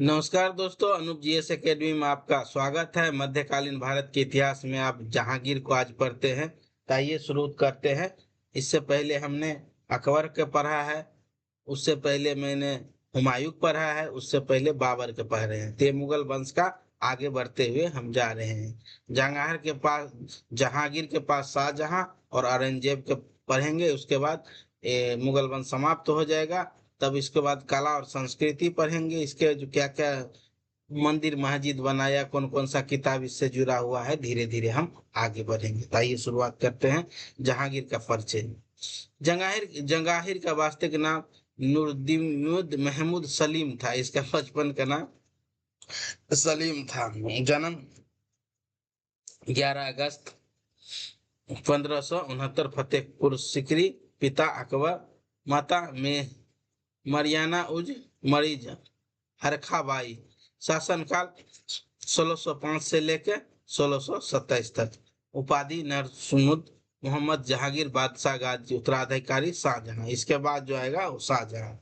नमस्कार दोस्तों, Anoop GS academy में आपका स्वागत है। मध्यकालीन भारत के इतिहास में आप जहांगीर को आज पढ़ते हैं। तो आइए शुरू करते हैं। इससे पहले हमने अकबर के पढ़ा है, उससे पहले मैंने हुमायूं पढ़ा है, उससे पहले बाबर के पढ़ रहे हैं। तो ये मुगल वंश का आगे बढ़ते हुए हम जा रहे हैं। जहांगीर के पास शाहजहां और औरंगजेब के पढ़ेंगे। उसके बाद मुगल वंश समाप्त हो जाएगा। तब इसके बाद कला और संस्कृति पढ़ेंगे। इसके जो क्या क्या मंदिर मस्जिद बनाया, कौन कौन सा किताब इससे जुड़ा हुआ है, धीरे धीरे हम आगे बढ़ेंगे। तो आइए शुरुआत करते हैं। जहांगीर का परिचय। जहांगीर जहांगीर का वास्तविक नाम नूरुद्दीन महमूद सलीम था। इसका बचपन का नाम सलीम था। जन्म 11 अगस्त 1569 फतेहपुर सिकरी। पिता अकबर, माता में मरियाना उज मरीज हरखाबाई। शासनकाल 1605 से लेकर 1627 तक। उपाधि नरसुमुद मोहम्मद जहांगीर बादशाह गाजी। उत्तराधिकारी शाहजहां। इसके बाद जो आएगा वो शाहजहां।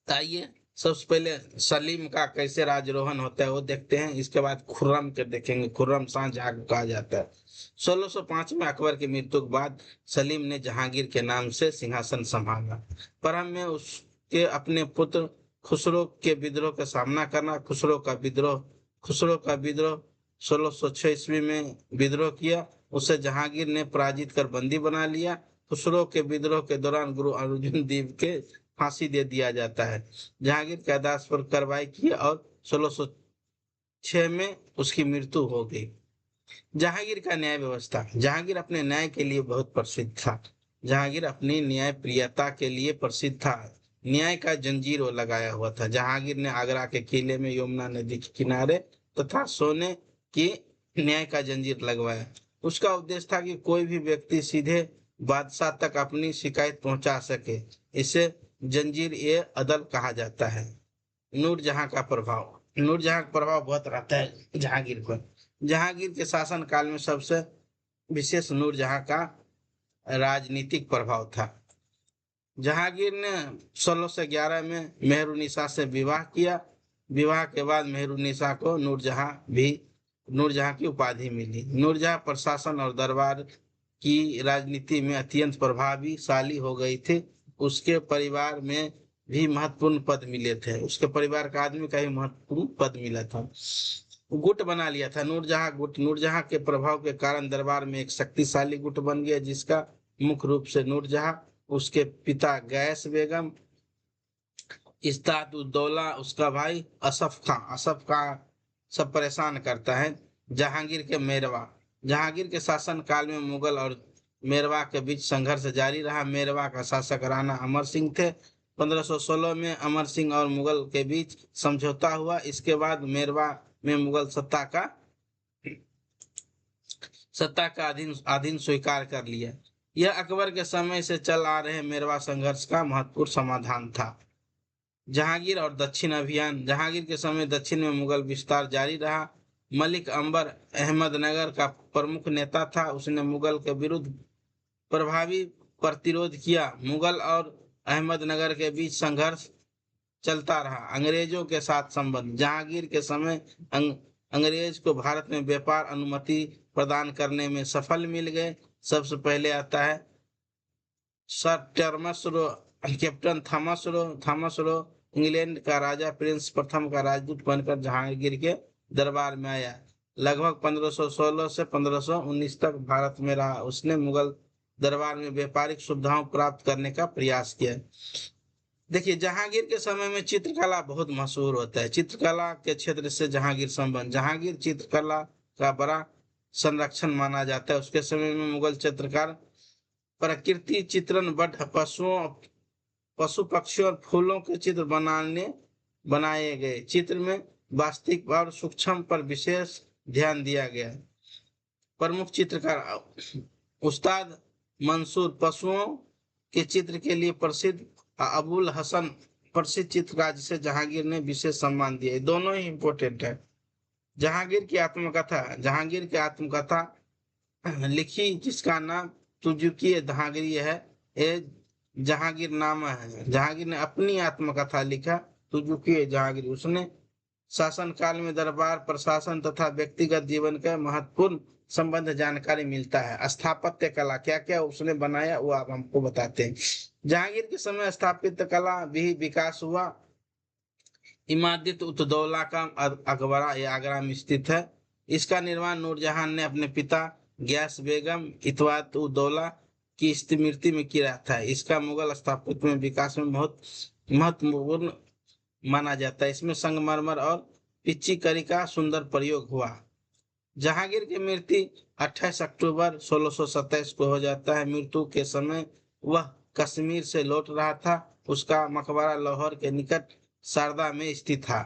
आइए सबसे पहले सलीम का कैसे राजरोहन होता है वो देखते हैं। इसके बाद खुर्रम के देखेंगे। खुर्रम शाहजहां को कहा जाता है। 1605 में अकबर की मृत्यु के बाद सलीम ने जहांगीर के नाम से सिंहासन संभाला। प्रारंभ में उसके अपने पुत्र खुसरो के विद्रोह का सामना करना। खुसरो का विद्रोह 1606 ईस्वी में विद्रोह किया। उसे जहांगीर ने पराजित कर बंदी बना लिया। खुसरो के विद्रोह के दौरान गुरु अर्जुन देव के फांसी दे दिया जाता है। जहांगीर के आदेश पर कार्रवाई की और 1606 में उसकी मृत्यु हो गई। जहांगीर का न्याय व्यवस्था। जहांगीर अपने न्याय के लिए बहुत प्रसिद्ध था। जहांगीर अपनी न्यायप्रियता के लिए प्रसिद्ध था। न्याय का जंजीर वो लगाया हुआ था। जहांगीर ने आगरा के किले में यमुना नदी के किनारे तथा सोने की न्याय का जंजीर लगवाया। उसका उद्देश्य था कि कोई भी व्यक्ति सीधे बादशाह तक अपनी शिकायत पहुंचा सके। इसे जंजीर ए अदल कहा जाता है। नूरजहां का प्रभाव। नूरजहां का प्रभाव बहुत रहता है जहांगीर पर। जहांगीर के शासन काल में सबसे विशेष नूरजहां का राजनीतिक प्रभाव था। जहांगीर ने 1611 में मेहरुनिसा से विवाह किया। विवाह के बाद मेहरुनिसा को नूरजहां की उपाधि मिली। नूरजहां प्रशासन और दरबार की राजनीति में अत्यंत प्रभावशाली हो गई थी। उसके परिवार में भी महत्वपूर्ण पद मिले थे। उसके परिवार का आदमी का भी महत्वपूर्ण पद मिला था। गुट बना लिया था नूरजहां के प्रभाव के कारण दरबार में एक शक्तिशाली गुट बन गया, जिसका मुख्य रूप से नूरजहां, उसके पिता गैस बेगम, इस्ताद उद्दौला, उसका भाई असफ खां सब परेशान करता है। जहांगीर के मेरवा। जहांगीर के शासन काल में मुगल और मेरवा के बीच संघर्ष जारी रहा। मेरवा का शासक राणा अमर सिंह थे। 1516 में अमर सिंह और मुगल के बीच समझौता हुआ। इसके बाद मेरवा में मुगल सत्ता का अधीन स्वीकार कर लिया। यह अकबर के समय से चल आ रहे मेरवा संघर्ष का महत्वपूर्ण समाधान था। जहांगीर और दक्षिण अभियान। जहांगीर के समय दक्षिण में मुगल विस्तार जारी रहा। मलिक अंबर अहमदनगर का प्रमुख नेता था। उसने मुगल के विरुद्ध प्रभावी प्रतिरोध किया। मुगल और अहमदनगर के बीच संघर्ष चलता रहा। अंग्रेजों के साथ संबंध। जहांगीर के समय अंग्रेज को भारत में व्यापार अनुमति प्रदान करने में सफल मिल गए। सबसे पहले आता है सर टर्मस रो, कैप्टन थॉमस रो इंग्लैंड का राजा प्रिंस प्रथम का राजदूत बनकर जहांगीर के दरबार में आया। लगभग 1516 से 1519 तक भारत में रहा। उसने मुगल दरबार में व्यापारिक सुविधाओं प्राप्त करने का प्रयास किया। देखिए, जहांगीर के समय में चित्रकला बहुत मशहूर होता है। चित्रकला के क्षेत्र से जहांगीर संबंध। जहांगीर चित्रकला का बड़ा संरक्षण माना जाता है। उसके समय में मुगल चित्रकार प्रकृति चित्रण, पशु पक्षियों और फूलों के चित्र बनाए गए। चित्र में वास्तविक और सूक्ष्म पर विशेष ध्यान दिया गया। प्रमुख चित्रकार उस्ताद मंसूर पशुओं के चित्र के लिए प्रसिद्ध, अबुल हसन प्रसिद्ध चित्रकार जिसे जहांगीर ने विशेष सम्मान दिया। दोनों ही इंपोर्टेंट है। जहांगीर की आत्मकथा लिखी जिसका नाम तुजुकी जहांगीर है। ये जहांगीर नामा है। जहांगीर ने अपनी आत्मकथा लिखा तुजुकी जहांगीर। उसने शासनकाल में दरबार प्रशासन तथा व्यक्तिगत जीवन का महत्वपूर्ण संबंध जानकारी मिलता है। स्थापत्य कला क्या क्या उसने बनाया वो आप हमको बताते हैं। जहांगीर के समय स्थापत्य कला भी विकास हुआ। इमारत उद्दौला का अकबरा ये आगरा में स्थित है। इसका निर्माण नूरजहां ने अपने पिता गयास बेगम इतवात उद्दौला की स्मृति में किया था। इसका मुगल स्थापत्य में विकास में बहुत महत्वपूर्ण माना जाता है। इसमें संगमरमर और पिच्ची करी का सुंदर प्रयोग हुआ। जहांगीर की मृत्यु 28 अक्टूबर 1627 को हो जाता है। मृत्यु के समय वह कश्मीर से लौट रहा था। उसका मकबरा लाहौर के निकट शारदा में स्थित था।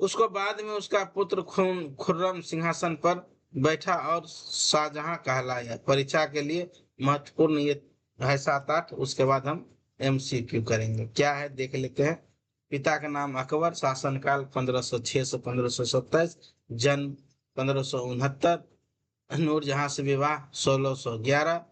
उसको बाद में उसका पुत्र खुर्रम सिंहासन पर बैठा और शाहजहां कहलाया। परीक्षा के लिए महत्वपूर्ण ये है 7-8। उसके बाद हम MCQ करेंगे। क्या है देख लेते हैं। पिता का नाम अकबर, शासनकाल 1506 से 1527, जन्म 1569, नूरजहां से विवाह 1611,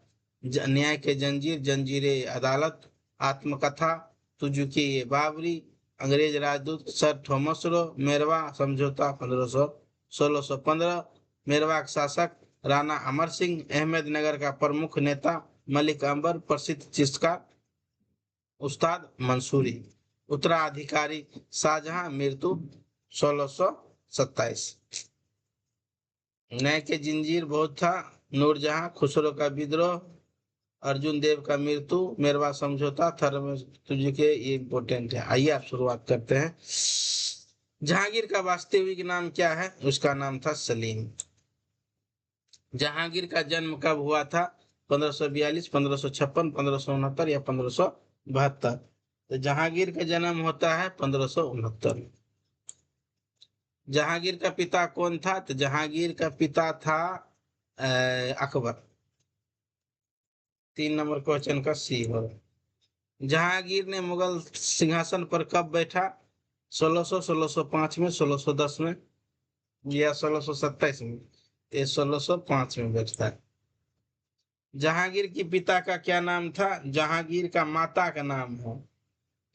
न्याय के जंजीर, जंजीरे अदालत, आत्मकथा, तुजुकी बाबरी, अंग्रेज राजदूत सर थॉमस रो, मेरवा समझौता 1615, मेरवा के शासक राणा अमर सिंह, अहमदनगर का प्रमुख नेता मलिक अंबर, प्रसिद्ध चित्रकार उस्ताद मंसूरी, उत्तराधिकारी शाहजहां, मृत्यु 1627। न्याय के जंजीर बहुत था, नूरजहां, खुसरो का विद्रोह, अर्जुन देव का मृत्यु, मेरवा समझौता, तुझे ये इंपॉर्टेंट है। आइए आप शुरुआत करते हैं। जहांगीर का वास्तविक नाम क्या है? उसका नाम था सलीम। जहांगीर का जन्म कब हुआ था? 1542, 1556, 1569 या 1572? तो जहांगीर का जन्म होता है 1569। जहांगीर का पिता कौन था? तो जहांगीर का पिता था अकबर। 3 नंबर क्वेश्चन का सी होगा। जहांगीर ने मुगल सिंहासन पर कब बैठा? 1600, 1605 में, 1610 में या 1627 में? ये 1605 में बैठता है। जहांगीर की पिता का क्या नाम था? जहांगीर का माता का नाम है,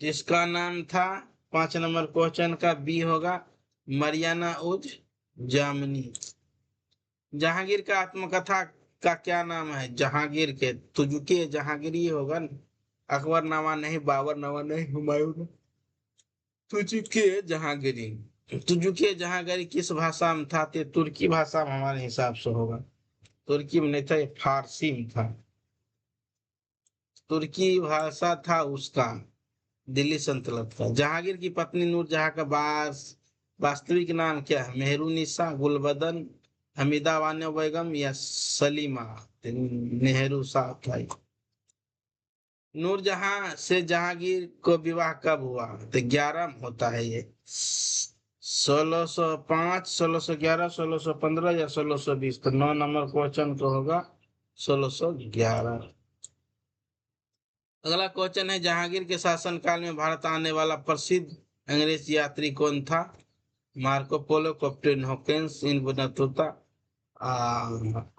जिसका नाम था 5 नंबर क्वेश्चन का बी होगा, मरियाना उज जामनी। जहांगीर का आत्मकथा का क्या नाम है? जहांगीर के तुजुकी जहांगीरी होगा न? अकबर नामा नहीं, बाबर नामा नहीं, हुमायूं। तुजुकी जहांगीरी। तुजुकी जहांगीरी किस भाषा में था? ते तुर्की भाषा में हमारे हिसाब से होगा। तुर्की में नहीं था, ये फारसी में था। तुर्की भाषा था उसका, दिल्ली सल्तनत का। जहांगीर की पत्नी नूरजहां का वास्तविक नाम क्या है? मेहरुनिसा, गुलबदन, हमीदा बानो बेगम या सलीमा? नेहरू साहब था। नूरजहां से जहांगीर को विवाह कब हुआ? तो 11 में होता है ये। 1605, 1611, 1615 या 1620? तो 9 नंबर क्वेश्चन तो होगा 1611। अगला क्वेश्चन है, जहांगीर के शासनकाल में भारत आने वाला प्रसिद्ध अंग्रेज यात्री कौन था? मार्को पोलो, कैप्टन हॉकिंस, इन बटुता,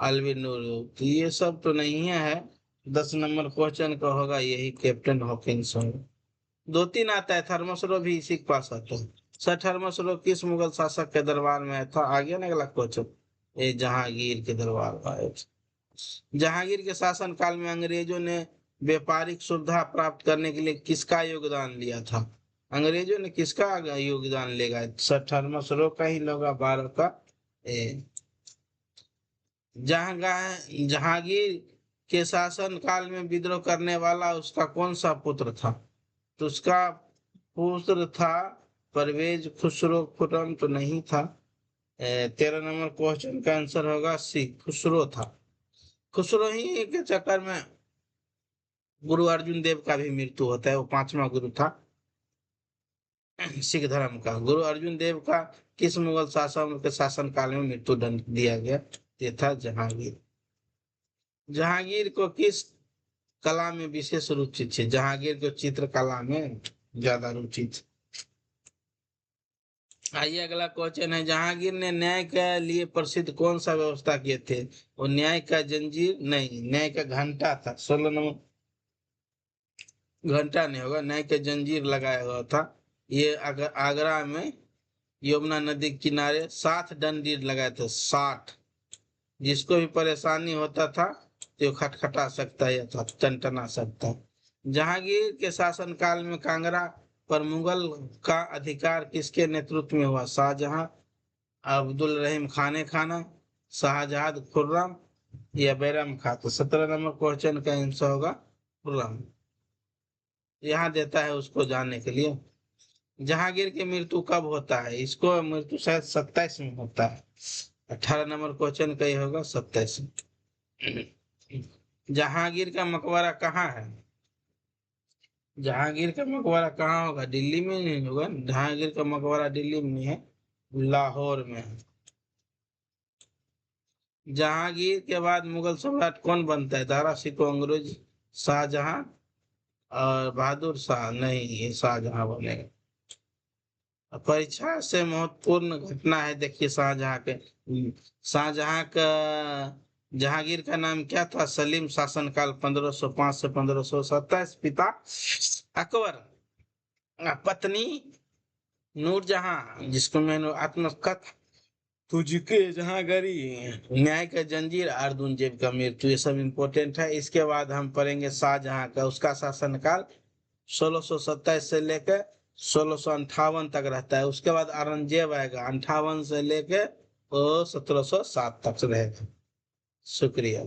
अल्विन। तो ये सब तो नहीं है। 10 नंबर क्वेश्चन का होगा यही, कैप्टन हॉकिंस होगा। 2-3 आता है, थर्मसरो भी इसी के पास आता है। सर थर्मसरो किस मुगल शासक के दरबार में आया था? आ गया ना अगला क्वेश्चन, ये जहांगीर के दरबार में आया था। जहांगीर के शासन काल में अंग्रेजों ने व्यापारिक सुविधा प्राप्त करने के लिए किसका योगदान लिया था? अंग्रेजों ने किसका योगदान लेगा? सर थर्मसरो का ही लोगा, 12 का ए। जहांगीर के शासन काल में विद्रोह करने वाला उसका कौन सा पुत्र था? तो उसका पुत्र था परवेज खुसरो। खुर्रम तो नहीं था। 13 नंबर क्वेश्चन का आंसर होगा सी, खुसरो था। खुसरो ही के चक्कर में गुरु अर्जुन देव का भी मृत्यु होता है। वो 5वां गुरु था सिख धर्म का। गुरु अर्जुन देव का किस मुगल शासक के शासन काल में मृत्यु दंड दिया गया? ये था जहांगीर। जहांगीर को किस कला में विशेष रुचि थी? जहांगीर को चित्रकला में ज्यादा रुचि थी। आइए अगला क्वेश्चन है, जहांगीर ने न्याय के लिए प्रसिद्ध कौन सा व्यवस्था किए थे? वो न्याय का जंजीर नहीं, न्याय का घंटा था। 16 नंबर, घंटा नहीं होगा, न्याय का जंजीर लगाया हुआ था। ये आगरा में यमुना नदी के किनारे 7 डंडी लगाए थे, 60। जिसको भी परेशानी होता था तो खटखटा सकता है या टनटना सकता है। जहांगीर के शासनकाल में कांगड़ा पर मुगल का अधिकार किसके नेतृत्व में हुआ? शाहजहां, अब्दुल रहीम खाने खाना, शाहजहां खुर्रम या बैरम खां? तो 17 नंबर क्वेश्चन का आंसर होगा खुर्रम। यहाँ देता है उसको जानने के लिए। जहांगीर की मृत्यु कब होता है? इसको मृत्यु शायद 27 में होता है। 18 नंबर क्वेश्चन का ये होगा 27। जहांगीर का मकबरा कहाँ है? जहांगीर का मकबरा कहाँ होगा? दिल्ली में नहीं होगा। जहांगीर का मकबरा दिल्ली में नहीं है, लाहौर में है। जहांगीर के बाद मुगल सम्राट कौन बनता है? दारा शिकोह अंग्रेज, शाहजहां और बहादुर शाह? नहीं, ये शाहजहां बनेगा। परीक्षा से महत्वपूर्ण घटना है, देखिए शाहजहां के। शाहजहां का जहांगीर का नाम क्या था? सलीम। शासनकाल 1505 से 1527। पिता अकबर, पत्नी नूरजहां, जिसको मैंने आत्मकथ तुझके जहांगीरी, न्याय का जंजीर, औरंगजेब का मृत्यु। ये सब इम्पोर्टेंट है। इसके बाद हम पढ़ेंगे शाहजहां का। उसका शासनकाल 1627 से लेकर 1658 तक रहता है। उसके बाद औरंगजेब आएगा, 58 से लेकर 1707 तक रहेगा। शुक्रिया।